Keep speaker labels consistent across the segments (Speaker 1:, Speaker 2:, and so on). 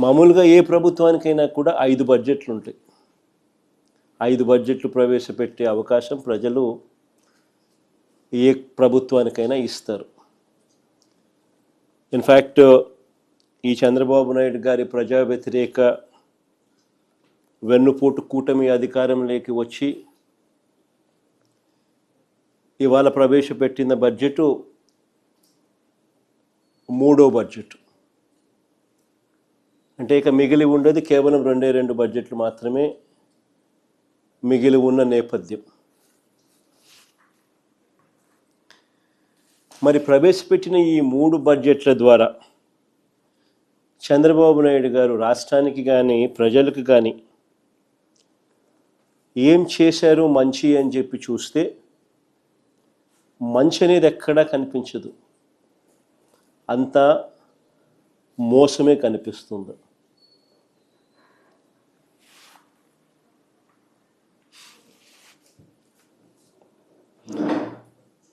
Speaker 1: మామూలుగా ఏ ప్రభుత్వానికైనా కూడా 5 బడ్జెట్లు ఉంటాయి. 5 బడ్జెట్లు ప్రవేశపెట్టే అవకాశం ప్రజలు ఏ ప్రభుత్వానికైనా ఇస్తారు. ఇన్ఫ్యాక్ట్ ఈ చంద్రబాబు నాయుడు గారి ప్రజా వ్యతిరేక వెన్నుపోటు కూటమి అధికారంలోకి వచ్చి ఇవాళ ప్రవేశపెట్టిన బడ్జెటు 3వ బడ్జెట్. అంటే ఇక మిగిలి ఉండేది కేవలం 2 బడ్జెట్లు మాత్రమే మిగిలి ఉన్న నేపథ్యం. మరి ప్రవేశపెట్టిన ఈ 3 బడ్జెట్ల ద్వారా చంద్రబాబు నాయుడు గారు రాష్ట్రానికి కానీ ప్రజలకు కానీ ఏం చేశారు మంచి అని చెప్పి చూస్తే మంచి అనేది ఎక్కడా కనిపించదు, అంతా మోసమే కనిపిస్తుంది.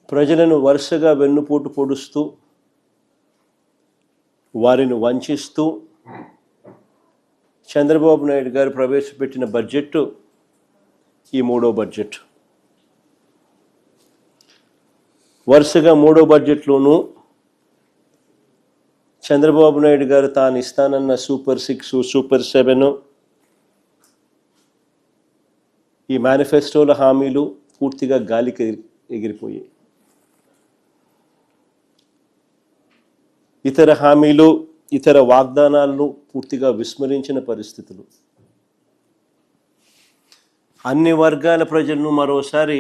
Speaker 1: ప్రజలను వరుసగా వెన్నుపోటు పొడుస్తూ వారిని వంచిస్తూ చంద్రబాబు నాయుడు గారు ప్రవేశపెట్టిన బడ్జెట్ ఈ 3వ బడ్జెట్. వరుసగా 3వ బడ్జెట్లోనూ చంద్రబాబు నాయుడు గారు తాను ఇస్తానన్న సూపర్ 6, సూపర్ 7, ఈ మేనిఫెస్టోల హామీలు పూర్తిగా గాలికి ఎగిరిపోయాయి. ఇతర హామీలు, ఇతర వాగ్దానాలను పూర్తిగా విస్మరించిన పరిస్థితులు. అన్ని వర్గాల ప్రజలను మరోసారి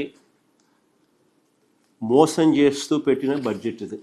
Speaker 1: మోసం చేస్తూ పెట్టిన బడ్జెట్ ఇది.